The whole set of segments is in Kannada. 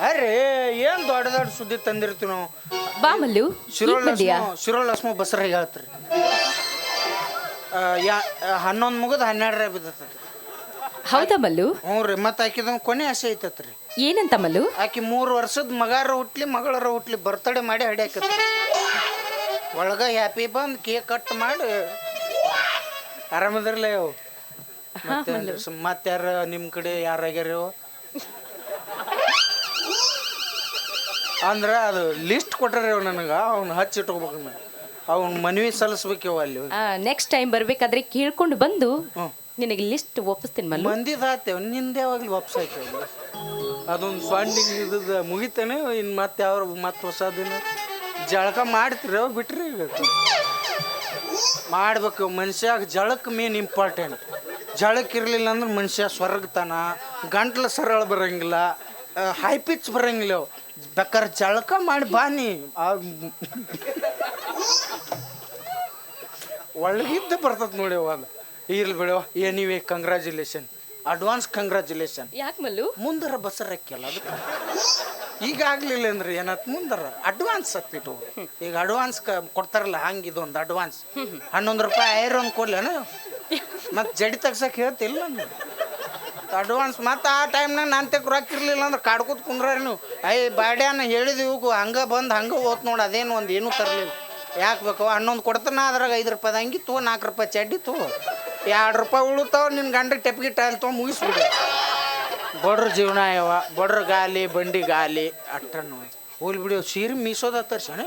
ಅರೆ ಏನ್ ದೊಡ್ಡ ದೊಡ್ಡ ಸುದ್ದಿ ತಂದಿರ್ತೀವಿ ನಾವು. ಬಾ ಮಲ್ಲು, ಶಿರೋಳ್ ಲಕ್ಷ್ಮ ಬಸರ ಹೇಳ್ತ್ರಿ 11 ಮುಗಿದು 12 ಬಿದ್ದತ್ರಿ. ಹೌದಾ ಮಲ್ಲು? ಹ್ಞೂ ರೀ. ಮತ್ತೆ ಆಕಿದ ಕೊನೆ ಆಸೆ ಐತತ್ರಿ. ಏನಂತ ಮಲ್ಲು? ಆಕಿ 3 ವರ್ಷದ ಮಗಾರ ಹುಟ್ಲಿ ಮಗಳರ ಹುಟ್ಲಿ ಬರ್ತಡೇ ಮಾಡಿ ಹಡಿಯಾಕತ್ರಿ. ಒಳಗ ಹ್ಯಾಪಿ ಬಂದ್ ಕೇಕ್ ಕಟ್ ಮಾಡಿ ಆರಾಮದಿರ್ಲ ಅವು. ಮತ್ತೆ ಯಾರ ನಿಮ್ಮ ಕಡೆ ಯಾರಾಗ್ಯಾರ ಅಂದ್ರೆ ಅದು ಲಿಸ್ಟ್ ಕೊಟ್ಟಾರ ನನಗೆ. ಅವ್ನು ಹಚ್ಚಿಟ್ಕೋಬೇಕು, ಅವ್ನು ಮನವಿ ಸಲ್ಲಿಸ್ಬೇಕವ ಅಲ್ಲಿ. ನೆಕ್ಸ್ಟ್ ಟೈಮ್ ಬರ್ಬೇಕಾದ್ರೆ ಕೇಳ್ಕೊಂಡು ಬಂದು ನಿನಗೆ ಲಿಸ್ಟ್ ಒಪ್ಪಿಸ್ತೀನಿ ಮಲ್ಲು. ಮಂದಿದಾತೇವ್ ನಿಂದ ಯಾವಾಗಲೂ ವಾಪಸ್ಸಾಯ್ತೇವೆ. ಅದೊಂದು ಸ್ವಾಂಡಿಂಗ್ ಇದ್ದದ ಮುಗಿತಾನೆ. ಇನ್ನು ಮತ್ತೆ ಯಾವ ಮತ್ತೆ ಹೊಸ ದಿನ ಜಳಕ ಮಾಡ್ತೀರ ಬಿಟ್ರಿ. ಈಗ ಮಾಡ್ಬೇಕು. ಮನುಷ್ಯಾಗ ಜಳಕ್ಕೆ ಮೇನ್ ಇಂಪಾರ್ಟೆಂಟ್. ಜಳಕ್ಕೆ ಇರಲಿಲ್ಲ ಅಂದ್ರೆ ಮನುಷ್ಯ ಸ್ವರ್ಗತಾನ, ಗಂಟ್ಲು ಸರಳ ಬರೋಂಗಿಲ್ಲ, ಹೈ ಪಿಚ್ ಬರೋಂಗಿಲ್ಲ. ಬೇಕಾದ್ರೆ ಜಳಕ ಮಾಡಿ ಬಾನಿ ಒಳಗಿದ್ದ ಬರ್ತದೆ ನೋಡಿ. ಅವಾಗ ಇರ್ಲಿ ಬಿಡವ. Anyway congratulation, advance congratulation. ಯಾಕೆ ಮಲ್ಲು? ಮುಂದರ ಬಸರಕ್ಕೆಲ್ಲ ಅದಕ್ಕೆ ಈಗ ಆಗ್ಲಿಲ್ಲ ಅಂದ್ರೆ ಏನತ್ ಮುಂದರ ಅಡ್ವಾನ್ಸ್ ಹತ್ತಿಟ್ಟು. ಈಗ ಅಡ್ವಾನ್ಸ್ ಕೊಡ್ತಾರಲ್ಲ ಹಂಗೆ ಇದೊಂದು ಅಡ್ವಾನ್ಸ್. 11 ರೂಪಾಯಿ ಐರನ್ ಕೊಡ್ಲೇನ ಮತ್ತೆ ಜಡಿ ತಗ್ಸಕ್ಕೆ ಹೇಳ್ತಿಲ್ಲ ಅಡ್ವಾನ್ಸ್. ಮತ್ತು ಆ ಟೈಮ್ನಾಗ ನಾನು ತೆಗೆ ರೊಕ್ಕ ಇರಲಿಲ್ಲ ಅಂದ್ರೆ ಕಾಡ್ಕೊತ ಕುಂದ್ರ ನೀವು. ಬಾಡ್ಯಾನ ಹೇಳಿದೀವಿ ಹಂಗೆ ಬಂದು ಹಂಗೆ ಹೋತ್ ನೋಡಿ. ಅದೇನು ಒಂದು ಏನೂ ತರಲಿಲ್ಲ. ಯಾಕೆ ಬೇಕು 11 ಕೊಡ್ತಾನ. ಅದ್ರಾಗ 5 ರೂಪಾಯಿ ಅಂಗಿ ತೋ, 4 ರೂಪಾಯಿ ಚಡ್ಡಿ ತೋ, 2 ರೂಪಾಯಿ ಉಳುತ್ತಾವ. ನಿನ್ನ ಗಂಡಗೆ ಟೆಪ್ಗಿ ಟೈಲ್ ತೊಗೊಂಡು ಮುಗಿಸ್ಬಿಡು. ಬಡ್ರ ಜೀವನ ಯಾವ ಬಡ್ರ ಗಾಲಿ ಬಂಡಿ ಗಾಲಿ ಅಟ್ಟನ್ನು ಹೋಲ್ ಬಿಡಿ. ಸೀರೆ ಮೀಸೋದತ್ತಾರ ಸಣ್ಣ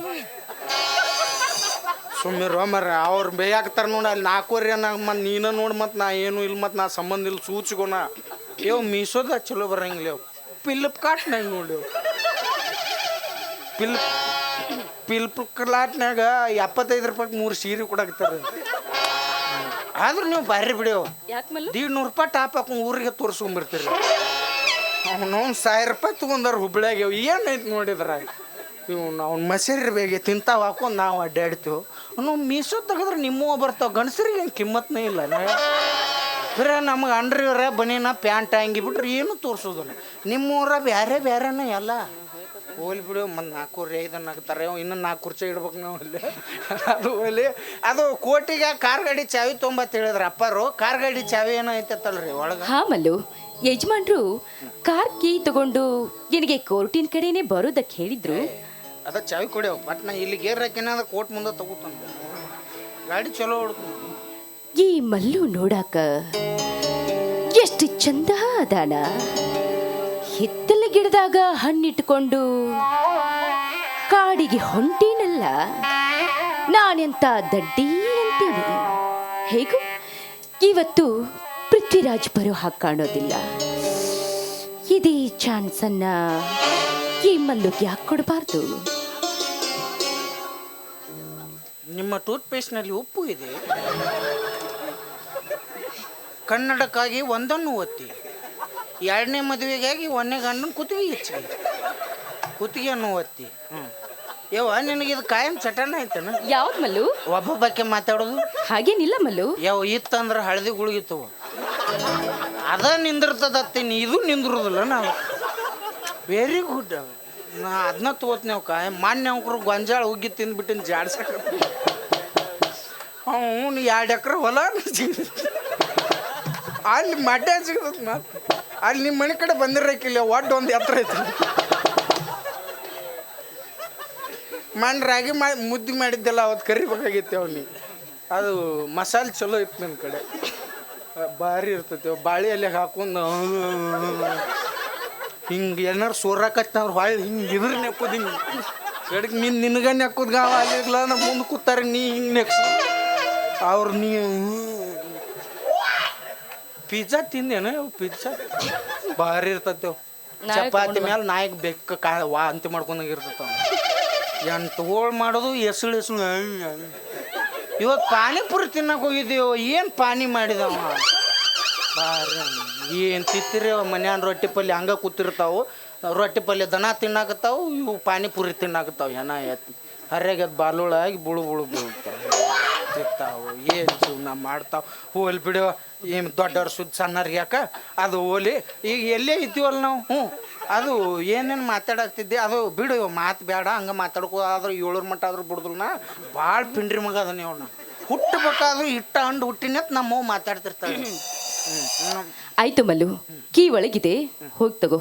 ಸುಮ್ಮನೆ ರೋಮರ ಅವ್ರು ಬೇಯಾಕ್ತಾರೆ ನೋಡಿ. ಅಲ್ಲಿ 4 ಏನಾಗ ಮತ್ತು ನೀನು ನೋಡಿ. ಮತ್ತು ನಾ ಏನು ಇಲ್ಲ, ಮತ್ತು ನಾ ಸಂಬಂಧ ಇಲ್ಲ ಸೂಚ್ಕೋಣ. ಮೀಸೋದ ಚಲೋ ಬರಂಗಿಲ್ಲ. ಪಿಲ್ಪ್ ಕಾಟ್ನಾಗ ನೋಡಿ. ಪಿಲ್ಪ್ ಕ್ಲಾಟ್ನಾಗ 75 ರೂಪಾಯಿಗೆ 3 ಸೀರೆ ಕೊಡಾಕ್ತಾರೆ. ಆದ್ರೂ ನೀವು ಬಾರಿ ಬಿಡೋ. 150 ರೂಪಾಯಿ ಟಾಪ್ ಹಾಕೊಂಡು ಊರಿಗೆ ತೋರಿಸ್ಕೊಂಬರ್ತೀರಿ. ಅವ್ನು 1000 ರೂಪಾಯಿ ತೊಗೊಂಡಾರ ಹುಬ್ಳ್ಯಾಗ. ಏನೈತೆ ನೋಡಿದ್ರ ಅವ್ನು ಮಸೀರಿ ಬೇಗ ತಿಂತಾವ ಹಾಕೊಂಡು ನಾವು ಅಡ್ಡಾಡ್ತೀವಿ. ನಾವು ಮೀಸೋ ತೆಗೆದ್ರೆ ನಿಮ್ಮವ ಬರ್ತಾವೆ. ಗಂಡಸರಿಗೆ ಏನು ಕಿಮ್ಮತ್ನೇ ಇಲ್ಲ. ಬರೀ ನಮಗೆ ಅಂಡ್ರಿವರ ಬನೀನ ಪ್ಯಾಂಟ್ ಹಂಗಿ ಬಿಟ್ರೆ ಏನೂ ತೋರಿಸೋದಿಲ್ಲ. ನಿಮ್ಮೂರ ಬೇರೆ ಬೇರೆನೇ ಎಲ್ಲ ಹೋಲಿ ಬಿಡು. ಮತ್ತು 4 5 ಹಾಕ್ತಾರೆ. ಇನ್ನೂ 4 ಕುರ್ಚಿ ಇಡ್ಬೇಕು ನಾವು ಅಲ್ಲಿ. ಅದು ಹೋಲಿ. ಅದು ಕೋಟಿಗೆ ಕಾರ್ ಗಾಡಿ ಚಾವಿ ತೊಂಬತ್ತು ಹೇಳಿದ್ರು ಅಪ್ಪಾರು. ಕಾರ್ ಗಾಡಿ ಚಾವಿ ಏನೋ ಐತತ್ತಲ್ರಿ ಒಳಗೆ. ಹಾ ಮಲ್ಲು, ಯಜಮಾನ್ರು ಕಾರ್ ಕೀ ತಗೊಂಡು ನಿನಗೆ ಕೋರ್ಟಿನ ಕಡೆನೇ ಬರೋದಕ್ಕೆ ಹೇಳಿದ್ರು. ಅದ ಚಾವಿ ಕೊಡ್ಯಾವ. ಬಟ್ ನಾ ಇಲ್ಲಿ ಗೇರ್ ಹಾಕಿನ ಕೋರ್ಟ್ ಮುಂದೆ ತಗೋತಾನ. ಗಾಡಿ ಚಲೋ ಹೊಡ್ತು. ಈ ಮಲ್ಲು ನೋಡಾಕ ಎಷ್ಟು ಚಂದ ಅದಾನ. ಹಿತ್ತಲ ಗಿಡದಾಗ ಹಣ್ಣಿಟ್ಕೊಂಡು ಕಾಡಿಗೆ ಹೊಂಟೇನಲ್ಲ. ನಾನೆಂತ ದಡ್ಡಿ ಅಂತೀನಿ. ಹೇಗೂ ಇವತ್ತು ಪೃಥ್ವಿರಾಜ್ ಬರೋ ಹಾಗೆ ಕಾಣೋದಿಲ್ಲ. ಇದೇ ಚಾನ್ಸನ್ನ ಈ ಮಲ್ಲುಗೆ ಯಾಕೆ ಕೊಡಬಾರ್ದು? ನಿಮ್ಮ ಟೂತ್ಪೇಸ್ಟ್ನಲ್ಲಿ ಉಪ್ಪು ಇದೆ. ಕನ್ನಡಕ್ಕಾಗಿ ಒಂದನ್ನು ಒತ್ತಿ. 2ನೇ ಮದುವೆಗಾಗಿ 1ನೇ ಗಂಡನ ಕುತ್ತಿಗೆ ಹೆಚ್ಚಿ ಕುತ್ತಿಗೆಯನ್ನು ಒತ್ತಿ. ನಿನಗೆ ಇದು ಕಾಯಂ ಚಟನ ಐತನ? ಯಾವ್ದು ಮಲ್ಲು? ಒಬ್ಬ ಬಗ್ಗೆ ಮಾತಾಡೋದು ಹಾಗೇನಿಲ್ಲ ಮಲ್ಲು. ಇತ್ತಂದ್ರೆ ಹಳದಿ ಗುಳಿಗಿತ್ತವ ಅದ ನಿಂದಿರ್ತದತ್ತೀನಿ. ಇದು ನಿಂದಿರೋದಿಲ್ಲ. ನಾವು ವೆರಿ ಗುಡ್. ನಾ ಅದನ್ನ ತಗೋತೀನಿ. ಅವ್ ಕಾಯ ಮಾನ್ಯ ಅವ್ರು ಗೊಂಜಾಳ ಉಗ್ಗಿ ತಿಂದ್ಬಿಟ್ಟಿನ ಜಾಡ್ಸಕ. ಅವ್ನು 2 ಎಕರೆ ಹೊಲ ಅಲ್ಲಿ ಮಡ್ಡ ಸಿಗತ್. ಮಾತು ಅಲ್ಲಿ ನಿಮ್ಮ ಮನೆ ಕಡೆ ಬಂದಿರಕ್ಕಿಲ್ಲ. ಒಡ್ಡು ಒಂದು ಎತ್ತರ ಐತಿ. ರಾಗಿ ಮುದ್ದೆ ಮಾಡಿದ್ದೆಲ್ಲ ಅವತ್ತು ಕರಿಬೇಕಾಗಿತ್ತು ಅವ್ನಿಗೆ. ಅದು ಮಸಾಲೆ ಚಲೋ ಇತ್ತು. ನನ್ನ ಕಡೆ ಭಾರಿ ಇರ್ತೈತಿ. ಬಾಳೆ ಎಲೆ ಹಾಕೊಂಡು ಹಿಂಗೆ ಏನಾರು ಸೋರಾಕತ್ತವ್ರು ಹೊಳ್ಳಿ ಹಿಂಗೆ ಇದ್ರ ನೆಕ್ಕೋದು. ಹಿಂಗೆ ಕಡೆಗೆ ನಿನಗ ನೆಕ್ಕೋದು ಗಾವ ಆಗಿರ್ಲ. ನಮ್ಮ ಮುಂದೆ ಕೂತಾರೆ. ನೀ ಹಿಂಗೆ ನೆಕ್ಸು ಅವ್ರು. ನೀ ಪಿಜ್ಜಾ ತಿಂದೇನು? ಪಿಜ್ಜಾ ಭಾರಿ ಇರ್ತೈತೆ. ಚಪಾತಿ ಮೇಲೆ ನಾಯಿಗೆ ಬೆಕ್ಕ ವಾಂತಿ ಮಾಡ್ಕೊಂಡಾಗ ಇರ್ತೈತೆ. ಎಂಟಗೋಳು ಮಾಡೋದು ಎಸಳು. ಇವತ್ತು ಪಾನಿಪುರಿ ತಿನ್ನಕ್ಕೆ ಹೋಗಿದ್ದೀವಿ. ಏನು ಪಾನಿ ಮಾಡಿದವ ಭಾರಿ. ಏನು ತಿತ್ತಿರಿ ಮನ್ಯಾನ ರೊಟ್ಟಿ ಪಲ್ಯ ಹಂಗೆ ಕೂತಿರ್ತಾವೆ. ರೊಟ್ಟಿ ಪಲ್ಯ ದನ ತಿನ್ನಾಕತ್ತಾವು. ಇವು ಪಾನಿಪುರಿ ತಿನ್ನಾಕತ್ತಾವ. ಏನ ಎತ್ತು ಹರ್ಯಾಗ ಬಾಲುಳಾಗಿ ಬುಳು ಬೀಳ್ತಾವೆ. ತಿಂತಾವು ಏನು ಜೀವನ ಮಾಡ್ತಾವ. ಹೋಲ್ ಬಿಡು, ಏನು ದೊಡ್ಡವ್ರ ಸುದ್ದಿ ಸಣ್ಣವ್ರಿಗೆ ಯಾಕೆ ಅದು ಹೋಲಿ. ಈಗ ಎಲ್ಲೇ ಇದ್ದೀವಲ್ಲ ನಾವು. ಅದು ಏನೇನು ಮಾತಾಡಕ್ತಿದ್ದೆ ಅದು ಬಿಡು, ಮಾತು ಬೇಡ ಹಂಗೆ ಮಾತಾಡ್ಕೋ. ಆದ್ರೆ 7 ಮಟ್ಟ ಆದ್ರೂ ಬಿಡುದಿಲ್ಲ. ಭಾಳ ಪಿಂಡ್ರಿ ಮಗ ಅದ ನೀವು. ಹುಟ್ಟಬೇಕಾದ್ರೂ ಇಟ್ಟ ಅಂಡು ಹುಟ್ಟಿನತ್ ನಮ್ಮವ್ ಮಾತಾಡ್ತಿರ್ತಾಳೆ. ಆಯ್ತು ಮಲ್ಲು, ಕೀ ಒಳಗಿದೆ, ಹೋಗಿ ತಗೋ.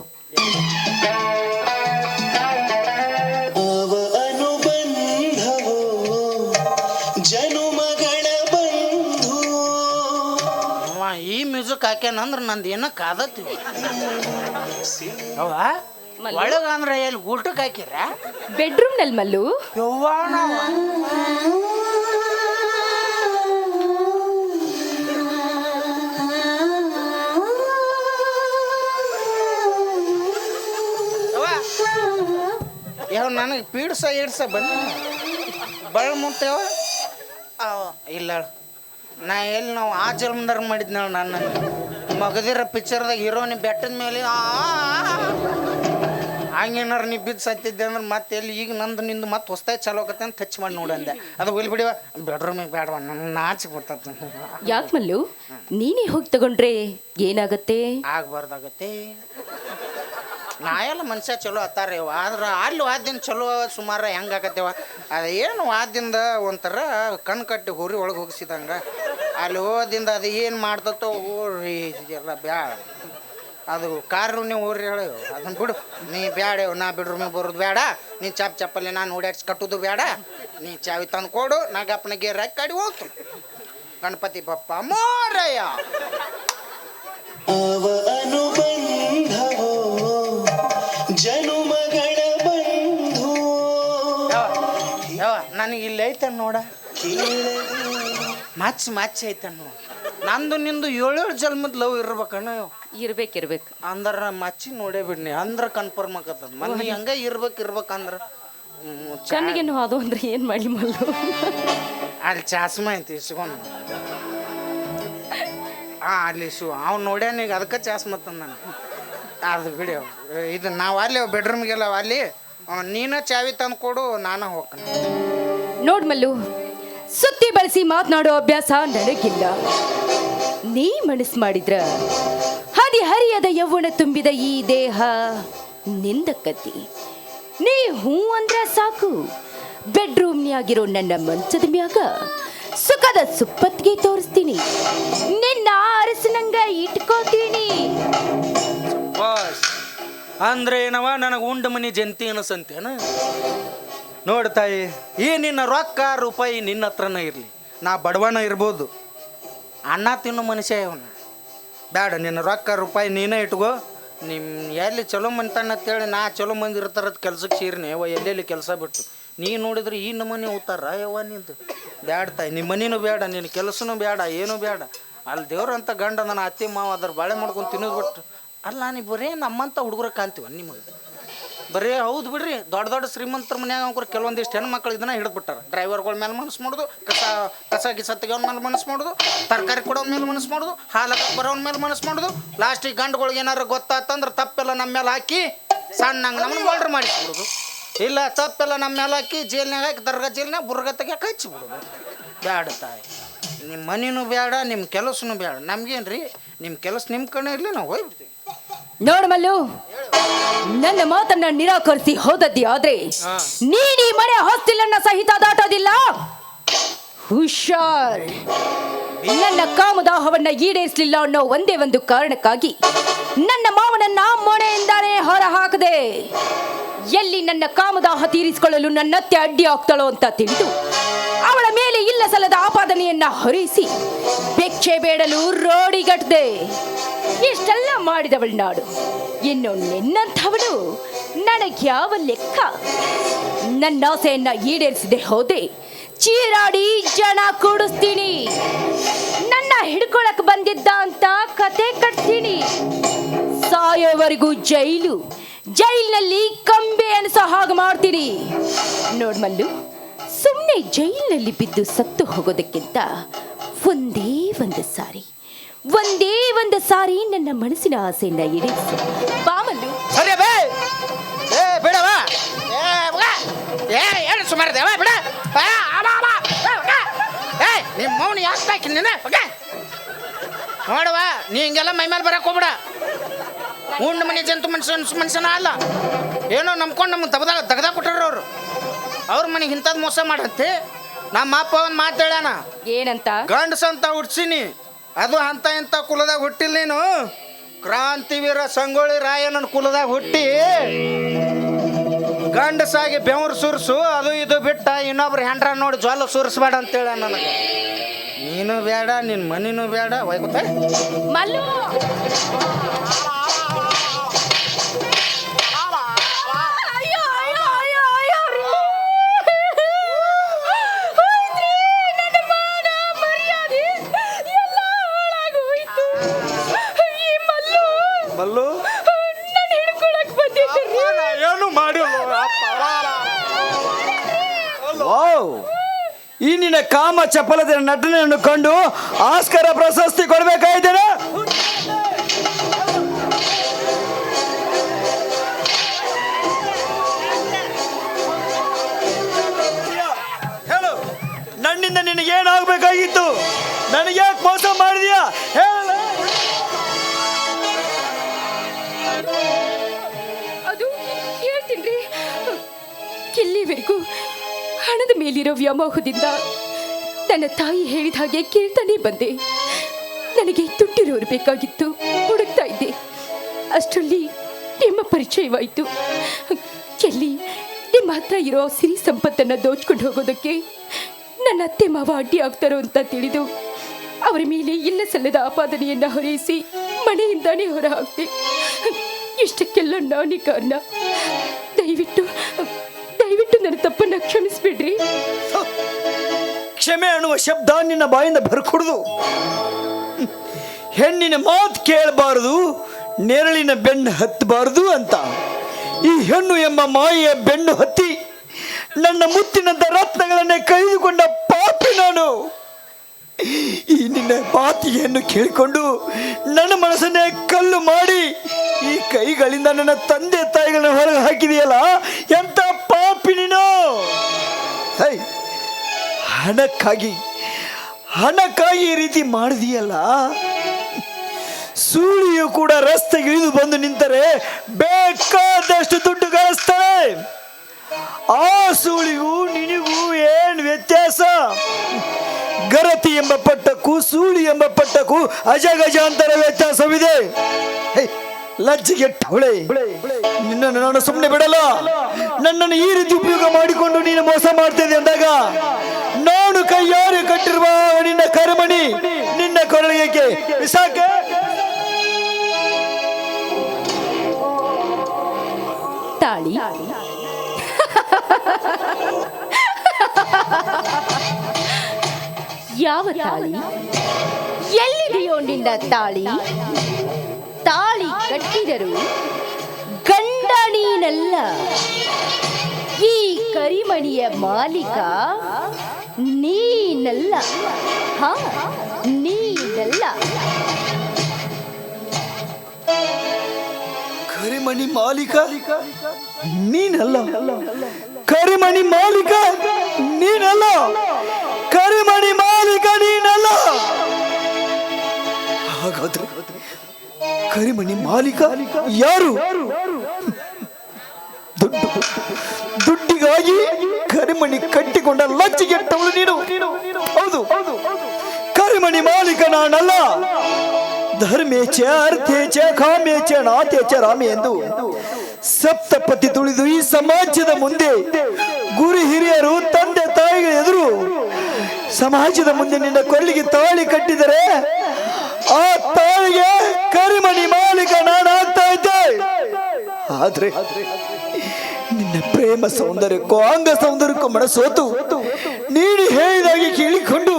ಈ ಮ್ಯೂಸಿಕ್ ಹಾಕ್ಯಾನಂದ್ರೆ ನಂದು ಏನೋ ಕಾದತ್ತೀವಿ. ಹೌದಾ? ಒಳಗ ಅಂದ್ರೆ ಎಲ್ಲಿ ಊಟಕ್ಕೆ ಹಾಕಿರ? ಬೆಡ್ರೂಮ್ನಲ್ಲಿ ಮಲ್ಲು. ಯವ್ವ ಯಾವ ನನಗೆ ಪೀಡ್ಸ ಇಡ್ಸ ಬಂದ ಬಳ ಮುಟ್ಟವ ಇಲ್ಲ. ನಾ ಎಲ್ಲಿ ನಾವು ಆ ಜನ್ಮದಾರ ಮಾಡಿದ್ನಳ. ನನ್ನ ಮಗದಿರ ಪಿಕ್ಚರ್ದಾಗ ಹೀರೋನಿ ಬೆಟ್ಟದ ಮೇಲೆ ಹಂಗೇನಾರು ನೀ ಬಿದ್ದು ಸತ್ತಿದ್ದೆ ಅಂದ್ರೆ ಮತ್ತೆ ಎಲ್ಲಿ ಈಗ ನಂದು ನಿಂದು ಮತ್ತೆ ಹೊಸ್ತಾಗಿ ಚಲೋ ಆಕತ್ತೆ ಅಂತ ಟಚ್ ಮಾಡಿ ನೋಡಂದೆ. ಅದು ಹೋಗಿ ಬಿಡಿವ ಬೆಡ್ರೂಮಿಗೆ ಬೇಡವ, ನನ್ನ ನಾಚಿಗೆ ಬರ್ತದೆ. ಯಾಕೆ ಮಲ್ಲು, ನೀನೇ ಹೋಗಿ ತಗೊಂಡ್ರೆ ಏನಾಗತ್ತೆ? ಆಗ್ಬಾರ್ದಾಗತ್ತೆ. ನಾ ಎಲ್ಲ ಮನುಷ್ಯ ಚಲೋ ಅತ್ತಾರ ಆದ್ರೆ ಅಲ್ಲಿ ವಾದ್ಯನ ಚಲೋ ಸುಮಾರು ಹೆಂಗಾಕತ್ತೇವ. ಅದು ಏನು ವಾದ್ಯದಿಂದ ಒಂಥರ ಕಣ್ಣು ಕಟ್ಟಿ ಹುರಿ ಒಳಗೆ ಹೋಗಿಸಿದಂಗೆ ಅಲ್ಲಿ ಹೋದಿಂದ ಅದು ಏನು ಮಾಡ್ತೋ ಊರಿ ಎಲ್ಲ ಬ್ಯಾಡ. ಅದು ಕಾರು ನೀವು ಊರಿ ಹೇಳಿ ಅದನ್ನು ಬಿಡು. ನೀ ಬ್ಯಾಡ, ನಾ ಬೆಡ್ರೂಮಿಗೆ ಬರೋದು ಬೇಡ. ನೀ ಚಪ್ಪಲ್ಲಿ ನಾನು ಓಡಾಡ್ಸಿ ಕಟ್ಟೋದು ಬೇಡ. ನೀ ಚಾವಿ ತಂದು ಕೊಡು, ನಾ ಗಪ್ಪನ ಗೇರ್ ಹಾಕಿ ಕಾಡಿ ಹೋಗ್ತು. ಗಣಪತಿ ಬಪ್ಪ ಮೋರಯ್ಯ. ನನಗೆ ಇಲ್ಲಿ ಐತೆ ನೋಡ, ಮಚ್ಚಿ ಐತೆ ನೋಡ. ನಂದು ನಿಂದು 7 ಜನ್ಮದ ಲವ್ ಇರ್ಬೇಕಣ್ಣ. ಇರ್ಬೇಕು ಅಂದ್ರ ಮಚ್ಚಿ ನೋಡೇ ಬಿಡ್ನಿ ಅಂದ್ರೆ ಕನ್ಫರ್ಮ್ ಆಗತ್ತದ. ಮಂದಿ ಹಂಗ ಇರ್ಬೇಕಂದ್ರ ಕಣ್ಣಿಗೇನು ಅದು ಅಂದ್ರೆ ಏನು ಮಾಡಲಿ ಮಲ್ಲು? ಅಲ್ಲಿ ಚಾಸ್ಮ ಐತಿ ಇಸ್ಕೊಂಡು ಅಲ್ಲಿ ಅವ್ನು ನೋಡ್ಯಾನೀಗ ಅದಕ್ಕೆ ಚಾಸ್ಮ ತಂದ ನನಗೆ. ಅದು ಬಿಡಿ, ಇದು ನಾವು ಅಲ್ಲಿ ಬೆಡ್ರೂಮ್ಗೆಲ್ಲ ಅಲ್ಲಿ ನೀನು ಚಾವಿ ತಂದು ಕೊಡು, ನಾನು ಹೋಗ್ತೀನಿ. ನೋಡ್ ಮಲ್ಲು, ಸುತ್ತಿ ಬಳಸಿ ಮಾತನಾಡೋ ಅಭ್ಯಾಸ ನನಗಿಲ್ಲ. ನೀ ಮನಸ್ಸು ಮಾಡಿದ್ರ ಹರಿಯದ ಯೌವನ ತುಂಬಿದ ಈ ದೇಹ ನಿಂದಕ್ಕತಿ. ನೀ ಹೂ ಅಂದ್ರ ಸಾಕು, ಬೆಡ್ರೂಮ್ನ್ಯಾಗಿರೋ ನನ್ನ ಮಂಚದ ಮ್ಯಾಗ ಸುಖದ ಸುಪ್ಪತ್ತಿಗೆ ತೋರಿಸ್ತೀನಿ. ನಿನ್ನ ಅರಸನಂಗ ಇಟ್ಕೋತೀನಿ. ಅಂದ್ರೆ ಏನವ ನನಗೆ ಉಂಡ ಮನಿ ಜಂತಿ ಅನಸಂತೇನ? ನೋಡ್ತಾಯಿ, ಈ ನಿನ್ನ ರೊಕ್ಕ ರೂಪಾಯಿ ನಿನ್ನ ಹತ್ರನ ಇರಲಿ, ನಾ ಬಡವನ ಇರ್ಬೋದು, ಅನ್ನ ತಿನ್ನೋ ಮನುಷ್ಯ ಇವನು. ಬೇಡ, ನಿನ್ನ ರೊಕ್ಕ ರೂಪಾಯಿ ನೀನೇ ಇಟ್ಕೋ. ನಿಮ್ಮ ಎಲ್ಲಿ ಚಲೋ ಮಂತಾನ ಅಂತೇಳಿ ನಾ ಚಲೋ ಮಂದಿ ಇರ್ತಾರದು ಕೆಲ್ಸಕ್ಕೆ ಸೇರಿನಿ ಯವ್ವ. ಎಲ್ಲೆಲ್ಲಿ ಕೆಲಸ ಬಿಟ್ಟು ನೀ ನೋಡಿದ್ರೆ ಈ ನಮ್ಮನೆ ಹೋಗ್ತಾರ ಯವ್ವ ನಿಂದು. ಬ್ಯಾಡ ತಾಯಿ, ನಿಮ್ಮ ಮನಿನೂ ಬೇಡ, ನಿನ್ನ ಕೆಲಸನೂ ಬೇಡ, ಏನೂ ಬೇಡ. ಅಲ್ಲಿ ದೇವ್ರಂತ ಗಂಡ ನನ್ನ ಅತ್ತೆ ಮಾವ ಅದ್ರ ಬಾಳೆ ಮಾಡ್ಕೊಂಡು ತಿನ್ನೋದು ಬಿಟ್ಟು ಅಲ್ಲ. ನೀ ಬರೀ ನಮ್ಮಂಥ ಹುಡುಗರ ಕಾಣ್ತೀವ ನಿಮಗೆ ಬರೀ. ಹೌದು ಬಿಡ್ರಿ, ದೊಡ್ಡ ಶ್ರೀಮಂತರ ಮನ್ಯಾಗ ಅವ್ರು ಕೆಲವೊಂದಿಷ್ಟು ಹೆಣ್ಮಕ್ಳು ಇದನ್ನ ಹಿಡಿದ್ಬಿಟ್ಟಾರ. ಡ್ರೈವರ್ಗಳ ಮೇಲೆ ಮನಸ್ಸು ಮಾಡೋದು, ಕಸ ತೆಗೋನ್ ಮೇಲೆ ಮನಸ್ಸು ಮಾಡೋದು, ತರಕಾರಿ ಕೊಡೋನ್ ಮೇಲೆ ಮನಸ್ಸು ಮಾಡೋದು, ಹಾಲು ಬರೋನ್ ಮೇಲೆ ಮನಸ್ಸು ಮಾಡೋದು. ಲಾಸ್ಟಿಗೆ ಗಂಡುಗಳಿಗೆ ಏನಾರು ಗೊತ್ತಾತಂದ್ರೆ ತಪ್ಪೆಲ್ಲ ನಮ್ಮ ಮೇಲೆ ಹಾಕಿ ಸಣ್ಣಂಗೆ ನಮ್ಮನ್ನು ಆರ್ಡ್ರ್ ಮಾಡಿಸ್ಬಿಡೋದು. ಇಲ್ಲ, ತಪ್ಪೆಲ್ಲ ನಮ್ಮ ಮೇಲೆ ಹಾಕಿ ಜೈಲ್ನಾಗ ಹಾಕಿ ದರ್ಗಾ ಜೈಲ್ನಾಗ ಬುರ್ಗ ತೆಗಿಯಕ್ಕೆ ಹಚ್ಚಿಬಿಡೋದು. ಬ್ಯಾಡ ತಾಯಿ, ನಿಮ್ಮ ಮನಿನೂ ಬೇಡ, ನಿಮ್ಮ ಕೆಲಸನೂ ಬೇಡ. ನಮ್ಗೇನು ರೀ, ನಿಮ್ಮ ಕೆಲಸ ನಿಮ್ಮ ಕಡೆ ಇರಲಿ, ನಾವು ಹೋಗ್ಬಿಡ್ತೀವಿ. ನೋಡು ಮಲ್ಲು, ನನ್ನ ಮಾತನ್ನ ನಿರಾಕರಿಸಿ ಹೋದದ್ದಿ ಆದ್ರೆ ನೀನೀ ಮನೆ ಹಾಸ್ಟೆಲನ್ನ ಸಹಿತ ದಾಟೋದಿಲ್ಲ. ಹುಷಾರ್. ನನ್ನ ಕಾಮದಾಹವನ್ನ ಈಡೇರಿಸಲಿಲ್ಲ ಅನ್ನೋ ಒಂದೇ ಒಂದು ಕಾರಣಕ್ಕಾಗಿ ನನ್ನ ಮಾವನನ್ನ ಮೊಣೆಯಿಂದಾನೇ ಹೊರ ಹಾಕದೆ. ಎಲ್ಲಿ ನನ್ನ ಕಾಮದಾಹ ತೀರಿಸಿಕೊಳ್ಳಲು ನನ್ನತ್ತೆ ಅಡ್ಡಿ ಆಗ್ತಾಳೋ ಅಂತ ತಿಳಿದು ಅವಳ ಮೇಲೆ ಇಲ್ಲ ಸಲ್ಲದ ಆಪಾದನೆಯನ್ನ ಹೊರಿಸಿ ಭಿಕ್ಷೆ ಬೇಡಲು ರೋಡಿಗಟ್ಟದೆ. ಇಷ್ಟೆಲ್ಲ ಮಾಡಿದವಳು ನಾಡು, ಇನ್ನು ನಿನ್ನಂಥವಳು ನನಗ್ಯಾವ ಲೆಕ್ಕ? ನನ್ನ ಆಸೆಯನ್ನ ಈಡೇರಿಸದೆ ಹೋದೆ ಚೀರಾಡಿ ಜನ ಕೂಡಿಸ್ತೀನಿ. ನನ್ನ ಹಿಡ್ಕೊಳಕ್ ಬಂದಿದ್ದ ಅಂತ ಕತೆ ಕಟ್ತೀನಿ. ಸಾಯೋವರೆಗೂ ಜೈಲಿನಲ್ಲಿ ಕಂಬೆ ಅನಿಸೋ ಹಾಗೆ ಮಾಡ್ತೀನಿ. ನೋಡ್ಮಲ್ಲು, ಸುಮ್ಮನೆ ಜೈಲಿನಲ್ಲಿ ಬಿದ್ದು ಸತ್ತು ಹೋಗೋದಕ್ಕಿಂತ ಒಂದೇ ಒಂದು ಸಾರಿ ನನ್ನ ಮನಸ್ಸಿನ ಆಸೆಯನ್ನ ಈಡೇರಿಸು. ಬಾಮಲ್ಲು. ಸರಿ ಬೇ, ಬಿಡವ, ಏನು ಸುಮಾರು ದೇವ ಬಿಡ. ಹಾಕಿನ ನೋಡುವ ನೀ ಹಿಂಗೆಲ್ಲ ಮೈ ಮೇಲೆ ಬರಕ್ಕೆ ಹೋಗ್ಬಿಡ. ಉಂಡು ಮನೆ ಜಂತು ಮನುಷ್ಯನ ಅಲ್ಲ, ಏನೋ ನಂಬ್ಕೊಂಡು ನಮ್ಗೆ ತೆಗ್ದಾಗ ಕೊಟ್ಟಾರ ಅವ್ರ ಮನೆಗೆ ಇಂಥದ್ದು ಮೋಸ ಮಾಡಂತೆ. ನಮ್ಮ ಅಪ್ಪ ಒಂದು ಮಾತು ಹೇಳ್ಯಾನ, ಏನಂತ? ಗಂಡಸಂತ ಹುಡ್ಸಿನಿ, ಅದು ಅಂತ ಇಂಥ ಕುಲದಾಗ ಹುಟ್ಟಿಲ್ಲ ನೀನು. ಕ್ರಾಂತಿವೀರ ಸಂಗೊಳ್ಳಿ ರಾಯಣ್ಣನ ಕುಲದಾಗ ಹುಟ್ಟಿ ಗಂಡಸಾಗಿ ಬೆವರು ಸುರಿಸು, ಅದು ಇದು ಬಿಟ್ಟ ಇನ್ನೊಬ್ರು ಹೆಂಡ್ರ ನೋಡಿ ಜ್ವಾಲ ಸುರಿಸ್ಬೇಡ ಅಂತೇಳ ನನಗೆ. ನೀನು ಬೇಡ, ನಿನ್ನ ಮನಿನೂ ಬೇಡ. ಗೊತ್ತ ಮಲ್ಲು, ಮಲ್ಲು ಏನು ಮಾಡಿ ಈ ನಿನ್ನ ಕಾಮ ಚಪಲದ ನಟನೆಯನ್ನು ಕಂಡು ಆಸ್ಕರ ಪ್ರಶಸ್ತಿ ಕೊಡಬೇಕಾಯ್ತೇನೆ. ಹೇಳು, ನನ್ನಿಂದ ನಿನಗೇನಾಗಬೇಕಾಗಿತ್ತು? ನನಗೆ ಯಾಕೆ ಮೋಸ ಮಾಡಿದ್ಯಾ ಹೇಳ. ಅದು ಹೇಳ್ತೀನಿ. ಇಲ್ಲಿವರೆಗೂ ಹಣದ ಮೇಲಿರೋ ವ್ಯಾಮೋಹದಿಂದ ನನ್ನ ತಾಯಿ ಹೇಳಿದ ಹಾಗೆ ಕೇಳ್ತಾನೆ ಬಂದೆ. ನನಗೆ ದುಡ್ಡಿರೋರು ಬೇಕಾಗಿತ್ತು, ಹುಡುಕ್ತಾ ಇದ್ದೆ. ಅಷ್ಟರಲ್ಲಿ ನಿಮ್ಮ ಪರಿಚಯವಾಯಿತು. ಎಲ್ಲಿ ನಿಮ್ಮ ಹತ್ರ ಇರೋ ಸಿರಿ ಸಂಪತ್ತನ್ನು ದೋಚ್ಕೊಂಡು ಹೋಗೋದಕ್ಕೆ ನನ್ನ ಅತ್ತೆ ಮಾವ ಅಡ್ಡಿ ಆಗ್ತಾರೋ ಅಂತ ತಿಳಿದು ಅವರ ಮೇಲೆ ಇಲ್ಲ ಸಲ್ಲದ ಆಪಾದನೆಯನ್ನು ಹೊರಯಿಸಿ ಮನೆಯಿಂದಾನೇ ಹೊರ ಹಾಕ್ತೆ. ಇಷ್ಟಕ್ಕೆಲ್ಲ ನಾನೇ ಕಾರಣ. ದಯವಿಟ್ಟು ನನ್ನ ತಪ್ಪನ್ನ ಕ್ಷಮಿಸ್ಬಿಡ್ರಿ. ಕ್ಷಮೆ ಅನ್ನುವ ಶಬ್ದ ನಿನ್ನ ಬಾಯಿಂದ ಬರ್ಕೊಡುದು. ಹೆಣ್ಣಿನ ಮಾತು ಕೇಳಬಾರದು, ನೆರಳಿನ ಬೆನ್ನು ಹತ್ತಬಾರದು ಅಂತ ಈ ಹೆಣ್ಣು ಎಂಬ ಮಾಯೆಯ ಬೆನ್ನು ಹತ್ತಿ ನನ್ನ ಮುತ್ತಿನಂತ ರತ್ನಗಳನ್ನೇ ಕಳೆದುಕೊಂಡ ಪಾಪಿ ನಾನು. ಈ ನಿನ್ನ ಮಾತಿಗೆಯನ್ನು ಕೇಳಿಕೊಂಡು ನನ್ನ ಮನಸ್ಸನ್ನೇ ಕಲ್ಲು ಮಾಡಿ ಈ ಕೈಗಳಿಂದ ನನ್ನ ತಂದೆ ತಾಯಿಗಳನ್ನ ಹೊರಗೆ ಹಾಕಿದೆಯಲ್ಲ, ಎಂತ ಪಾಪಿ ನೀನು. ಹಣಕ್ಕಾಗಿ ಈ ರೀತಿ ಮಾಡಿದೆಯಲ್ಲ. ಸೂಳಿಯು ಕೂಡ ರಸ್ತೆಗೆ ಇಳಿದು ಬಂದು ನಿಂತರೆ ಬೇಕಾದಷ್ಟು ದುಡ್ಡು ಗಳಿಸ್ತಾಳೆ. ಆ ಸೂಳಿಗೂ ನಿನಗೂ ಏನು ವ್ಯತ್ಯಾಸ? ಗರತಿ ಎಂಬ ಪಟ್ಟಕ್ಕೂ ಸೂಳಿ ಎಂಬ ಪಟ್ಟಕ್ಕೂ ಅಜಗಜಾಂತರ ವ್ಯತ್ಯಾಸವಿದೆ. ಲಜ್ಜೆಗೆಟ್ಟವಳೆ, ನಿನ್ನನ್ನು ನಾನು ಸುಮ್ಮನೆ ಬಿಡಲ್ಲ. ನನ್ನನ್ನು ಈ ರೀತಿ ಉಪಯೋಗ ಮಾಡಿಕೊಂಡು ನೀನು ಮೋಸ ಮಾಡ್ತಿದ್ದೆ ಅಂದಾಗ ನಾನು ಕೈಯಾರೆ ಕಟ್ಟಿರುವ ನಿನ್ನ ಕರಮಣಿ ನಿನ್ನ ಕೊರಳಿಗೆ ಬಿಸಾಕೆ. ತಾಳಿ ಯಾವ ತಾಳಿ? ಎಲ್ಲಿದೆಯೋ ನಿನ್ನ ತಾಳಿ? ತಾಳಿ ಕಟ್ಟಿದರು ಗಂಡ ನೀನಲ್ಲ, ಈ ಕರಿಮಣಿಯ ಮಾಲೀಕ ನೀನಲ್ಲ. ಹಾ, ನೀನಲ್ಲ. ಕರಿಮಣಿ ಮಾಲೀಕ ನೀನಲ್ಲ. ಕರಿಮಣಿ ಮಾಲೀಕ ನೀನಲ್ಲ. ಕರಿಮಣಿ ಮಾಲೀಕ ನೀನಲ್ಲ. ಹಾಗಾದ್ರೆ ಕರಿಮಣಿ ಮಾಲೀಕ ಯಾರು? ದುಡ್ಡಿಗಾಗಿ ಕರಿಮಣಿ ಕಟ್ಟಿಕೊಂಡ ಲಜ್ಜೆಗೆಟ್ಟವಳು ನೀನು. ಹೌದು, ಕರಿಮಣಿ ಮಾಲೀಕ ನಾನಲ್ಲ. ಧರ್ಮೇಚ ಅರ್ಥೇಚ ಕಾಮೇಚ ನಾಥೇಚ ರಾಮೇ ಎಂದು ಸಪ್ತಪತಿ ತುಳಿದು ಈ ಸಮಾಜದ ಮುಂದೆ ಗುರು ಹಿರಿಯರು ತಂದೆ ತಾಯಿಗಳ ಎದುರು ಸಮಾಜದ ಮುಂದೆ ನಿನ್ನ ಕೊರಳಿಗೆ ತಾಳಿ ಕಟ್ಟಿದರೆ ಆ ತಾಳಿಗೆ ಕರಿಮಣಿ ಮಾಲೀಕ ನಾನಾಗ್ತಾ ಇದ್ದೆ. ಆದ್ರೆ ನಿನ್ನ ಪ್ರೇಮ ಸೌಂದರ್ಯಕ್ಕೂ ಅಂಗ ಸೌಂದರ್ಯಕ್ಕೂ ಮನಸೋತು ನೀನು ಹೇಳಿದಾಗಿ ಕೇಳಿಕೊಂಡು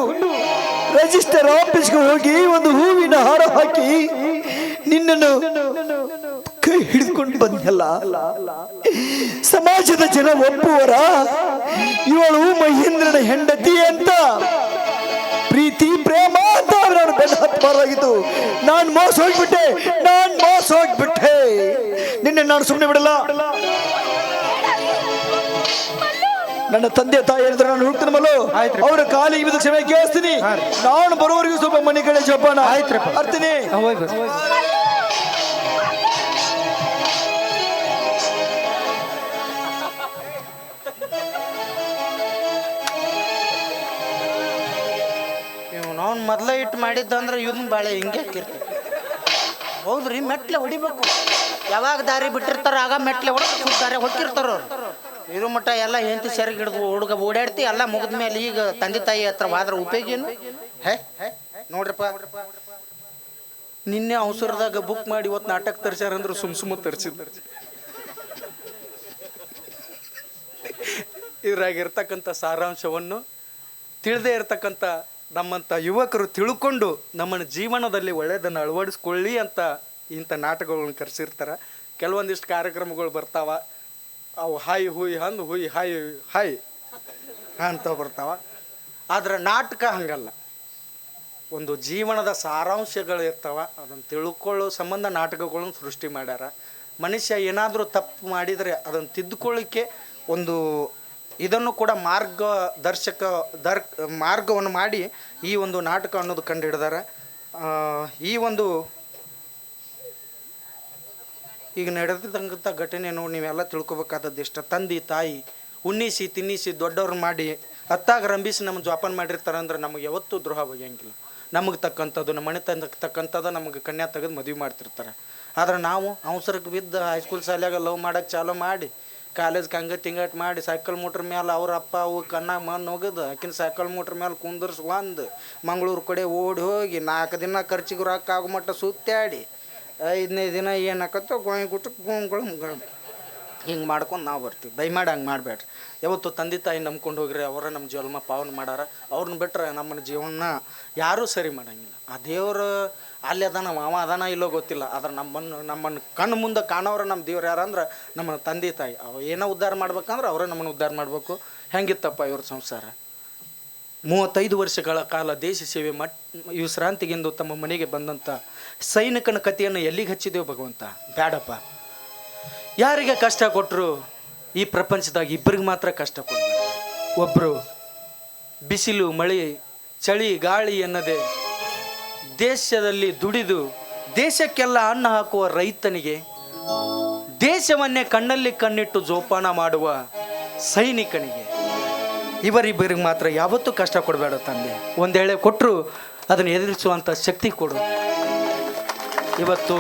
ರಿಜಿಸ್ಟರ್ ಆಫೀಸ್ಗೆ ಹೋಗಿ ಒಂದು ಹೂವಿನ ಹಾರ ಹಾಕಿ ನಿನ್ನನ್ನು ಕೈ ಹಿಡಿದುಕೊಂಡು ಬಂದಲ್ಲ. ಸಮಾಜದ ಜನ ಒಪ್ಪುವರ ಇವಳು ಮಹೇಂದ್ರನ ಹೆಂಡತಿ ಅಂತ? ಪ್ರೀತಿ ಪ್ರೇಮ ಅಂತ ನಾನು ಬೆನ್ನ ಹತ್ತಬಾರಾಗಿತ್ತು. ನಾನು ಮೋಸ ಹೋಗ್ಬಿಟ್ಟೆ. ನಿನ್ನೆ ನಾನು ಸುಮ್ಮನೆ ಬಿಡಲ್ಲ. ನನ್ನ ತಂದೆ ತಾಯಿ ಹೇಳಿದ್ರೆ ನಾನು ಹುಡುಕ್ತೀನಿ ಮಲ್ಲು. ಆಯ್ತ್ರಿ. ಅವರ ಕಾಲಿಗೆ ಬಿದ್ದು ಕ್ಷಮೆ ಕೇಳಿಸ್ತೀನಿ. ನಾನು ಬರೋವರೆಗೂ ಸ್ವಲ್ಪ ಮನೆ ಕಡೆ ಜೋಪಾನ. ಆಯ್ತ್ರಿ. ಬರ್ತೀನಿ. ಹೋಯ್ ಬರ್ರಿ. ನಾವು ಮೊದಲೇ ಇಟ್ಟು ಮಾಡಿದ್ದಂದ್ರೆ ಇದನ್ನ ಬಾಳೆ ಹಿಂಗೆ ಹಾಕಿರ್ತೀವಿ. ಹೌದ್ರಿ, ಮೆಟ್ಲೆ ಹೊಡಿಬೇಕು. ಯಾವಾಗ ದಾರಿ ಬಿಟ್ಟಿರ್ತಾರ ಆಗ ಮೆಟ್ಲೆ ಹೊಡೆದು ದಾರಿ ಹೊಕ್ಕಿರ್ತಾರ ಅವ್ರು. ಇರೋ ಮಟ್ಟ ಎಲ್ಲ ಹೆಂಡತಿ ಸೆರಗಿ ಹಿಡಿದು ಹುಡುಗ ಓಡಾಡ್ತಿ ಎಲ್ಲ ಮುಗಿದ ಮೇಲೆ ಈಗ ತಂದೆ ತಾಯಿ ಹತ್ರ ಹೋದ್ರ ಉಪಯೋಗ ಏನು? ನೋಡ್ರಪ್ಪ, ನಿನ್ನೆ ಅವಸರದಾಗ ಬುಕ್ ಮಾಡಿ ಇವತ್ತು ನಾಟಕ ತರ್ಸ್ಯಾರಂದ್ರೆ ಸುಮ್ಮ ತರಿಸಿದ್ದಾರೆ. ಇದ್ರಾಗಿರ್ತಕ್ಕಂಥ ಸಾರಾಂಶವನ್ನು ತಿಳಿದೇ ಇರ್ತಕ್ಕಂಥ ನಮ್ಮಂಥ ಯುವಕರು ತಿಳ್ಕೊಂಡು ನಮ್ಮನ್ನ ಜೀವನದಲ್ಲಿ ಒಳ್ಳೆಯದನ್ನು ಅಳವಡಿಸ್ಕೊಳ್ಳಿ ಅಂತ ಇಂಥ ನಾಟಕಗಳನ್ನ ಕರೆಸಿರ್ತಾರೆ. ಕೆಲವೊಂದಿಷ್ಟು ಕಾರ್ಯಕ್ರಮಗಳು ಬರ್ತಾವ, ಅವು ಹಾಯ್ ಹುಯ್ ಹಂದು ಹುಯ್ ಹಾಯ್ ಹಾಯ್ ಅಂತ ಬರ್ತಾವ. ಆದ್ರೆ ನಾಟಕ ಹಂಗಲ್ಲ, ಒಂದು ಜೀವನದ ಸಾರಾಂಶಗಳು ಇರ್ತಾವ. ಅದನ್ನು ತಿಳ್ಕೊಳ್ಳೋ ಸಂಬಂಧ ನಾಟಕಗಳನ್ನು ಸೃಷ್ಟಿ ಮಾಡ್ಯಾರ. ಮನುಷ್ಯ ಏನಾದರೂ ತಪ್ಪು ಮಾಡಿದರೆ ಅದನ್ನು ತಿದ್ದುಕೊಳ್ಳಿಕ್ಕೆ ಒಂದು ಇದನ್ನು ಕೂಡ ಮಾರ್ಗವನ್ನು ಮಾಡಿ ಈ ಒಂದು ನಾಟಕ ಅನ್ನೋದು ಕಂಡು ಹಿಡಿದಾರೆ. ಈ ಒಂದು ಈಗ ನಡೆದಂಥ ಘಟನೆ ನೋಡಿ ನೀವೆಲ್ಲ ತಿಳ್ಕೊಬೇಕಾದದ್ದು ಇಷ್ಟ. ತಂದೆ ತಾಯಿ ಉಣ್ಣಿಸಿ ತಿನ್ನಿಸಿ ದೊಡ್ಡವ್ರು ಮಾಡಿ ಹತ್ತಾಗ ರಂಭಿಸಿ ನಮ್ಗೆ ಜೋಪಾನ ಮಾಡಿರ್ತಾರೆ ಅಂದ್ರೆ ನಮಗೆ ಯಾವತ್ತೂ ದ್ರೋಹ ಬಗೆಯಂಗಿಲ್ಲ. ನಮಗೆ ತಕ್ಕಂಥದ್ದು ನಮ್ಮ ಮನೆ ತಕ್ಕಂಥದ್ದು ನಮಗೆ ಕನ್ಯಾ ತೆಗೆದು ಮದುವೆ ಮಾಡ್ತಿರ್ತಾರೆ. ಆದ್ರೆ ನಾವು ಅವಸರಕ್ಕೆ ಬಿದ್ದು ಹೈಸ್ಕೂಲ್ ಶಾಲ್ಯಾಗ ಲವ್ ಮಾಡೋಕ್ಕೆ ಚಾಲೂ ಮಾಡಿ ಕಾಲೇಜ್ಗೆ ಹಂಗೆ ತಿಂಗಟ್ ಮಾಡಿ ಸೈಕಲ್ ಮೋಟ್ರ್ ಮೇಲೆ ಅವ್ರ ಅಪ್ಪ ಅವು ಕಣ್ಣಾಗ ಮಣ್ಣು ಹೋಗಿದ್ದು ಆಕಿನ ಸೈಕಲ್ ಮೋಟ್ರ್ ಮೇಲೆ ಕುಂದರ್ಸಿ ಒಂದು ಮಂಗಳೂರು ಕಡೆ ಓಡಿ ಹೋಗಿ 4 ದಿನ ಖರ್ಚಿಗೆ ರೊಕ್ಕ ಆಗೋ ಮಟ್ಟ ಸುತ್ತಾಡಿ 5ನೇ ದಿನ ಏನಾಕತ್ತೋ ಗೋಯ್ ಗುಟ್ಟು ಗೋಂಗಳು ಹಿಂಗೆ ಮಾಡ್ಕೊಂಡು ನಾವು ಬರ್ತೀವಿ. ದಯಮಾಡಿ ಹಂಗೆ ಮಾಡಬೇಡ್ರಿ. ಯಾವತ್ತು ತಂದೆ ತಾಯಿ ನಂಬ್ಕೊಂಡು ಹೋಗ್ರಿ, ಅವರ ನಮ್ಮ ಜನ್ಮ ಪಾವನ ಮಾಡಾರ. ಅವ್ರನ್ನ ಬಿಟ್ಟರೆ ನಮ್ಮನ್ನ ಜೀವನ ಯಾರೂ ಸರಿ ಮಾಡೋಂಗಿಲ್ಲ. ಆ ದೇವರು ಅಲ್ಲಿ ಅದಾನ, ಅವ ಅದಾನ ಇಲ್ಲೋ ಗೊತ್ತಿಲ್ಲ. ಆದ್ರೆ ನಮ್ಮನ್ನು ಕಣ್ಣು ಮುಂದೆ ಕಾಣೋರು ನಮ್ಮ ದೇವ್ರು ಯಾರಂದ್ರೆ ನಮ್ಮ ತಂದೆ ತಾಯಿ. ಅವ ಏನೋ ಉದ್ಧಾರ ಮಾಡ್ಬೇಕಂದ್ರೆ ಅವರೇ ನಮ್ಮನ್ನು ಉದ್ಧಾರ ಮಾಡಬೇಕು. ಹೆಂಗಿತ್ತಪ್ಪ ಇವ್ರ ಸಂಸಾರ? 35 ವರ್ಷಗಳ ಕಾಲ ದೇಶ ಸೇವೆ ವಿಶ್ರಾಂತಿಗೆಂದು ತಮ್ಮ ಮನೆಗೆ ಬಂದಂಥ ಸೈನಿಕನ ಕಥೆಯನ್ನು ಎಲ್ಲಿಗೆ ಹಚ್ಚಿದೇವು ಭಗವಂತ? ಬ್ಯಾಡಪ್ಪ. ಯಾರಿಗೆ ಕಷ್ಟ ಕೊಟ್ಟರು ಈ ಪ್ರಪಂಚದಾಗ ಇಬ್ಬರಿಗೆ ಮಾತ್ರ ಕಷ್ಟ ಕೊಡ್ತಾರೆ. ಒಬ್ಬರು ಬಿಸಿಲು ಮಳೆ ಚಳಿ ಗಾಳಿ ಎನ್ನದೆ ದೇಶದಲ್ಲಿ ದುಡಿದು ದೇಶಕ್ಕೆಲ್ಲ ಅನ್ನ ಹಾಕುವ ರೈತನಿಗೆ, ದೇಶವನ್ನೇ ಕಣ್ಣಲ್ಲಿ ಕಣ್ಣಿಟ್ಟು ಜೋಪಾನ ಮಾಡುವ ಸೈನಿಕನಿಗೆ, ಇವರಿಬ್ಬರಿಗೆ ಮಾತ್ರ ಯಾವತ್ತೂ ಕಷ್ಟ ಕೊಡಬೇಡ ತಂದೆ. ಒಂದೇಳೆ ಕೊಟ್ಟರು ಅದನ್ನು ಎದುರಿಸುವಂಥ ಶಕ್ತಿ ಕೊಡು. ಇವತ್ತು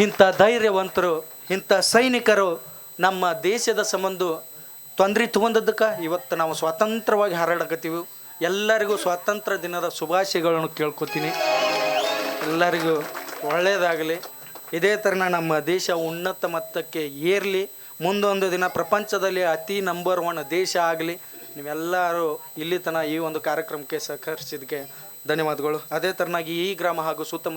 ಇಂಥ ಧೈರ್ಯವಂತರು, ಇಂಥ ಸೈನಿಕರು ನಮ್ಮ ದೇಶದ ಸಂಬಂಧ ತೊಂದರೆ ತಗೊಂಡದ್ದಕ್ಕೆ ಇವತ್ತು ನಾವು ಸ್ವತಂತ್ರವಾಗಿ ಹಾರಾಡಕತ್ತೀವಿ. ಎಲ್ಲರಿಗೂ ಸ್ವಾತಂತ್ರ್ಯ ದಿನದ ಶುಭಾಶಯಗಳನ್ನು ಕೇಳ್ಕೊತೀನಿ. ಎಲ್ಲರಿಗೂ ಒಳ್ಳೆಯದಾಗಲಿ. ಇದೇ ಥರನ ನಮ್ಮ ದೇಶ ಉನ್ನತ ಮಟ್ಟಕ್ಕೆ ಏರಲಿ. ಮುಂದೊಂದು ದಿನ ಪ್ರಪಂಚದಲ್ಲಿ ಅತಿ ನಂಬರ್ 1 ದೇಶ ಆಗಲಿ. ನೀವೆಲ್ಲರೂ ಇಲ್ಲಿ ತನಕ ಈ ಒಂದು ಕಾರ್ಯಕ್ರಮಕ್ಕೆ ಸಹಕರಿಸಿದ್ದಕ್ಕೆ ಧನ್ಯವಾದಗಳು. ಅದೇ ಥರನಾಗಿ ಈ ಗ್ರಾಮ ಹಾಗೂ ಸುತ್ತಮುತ್ತ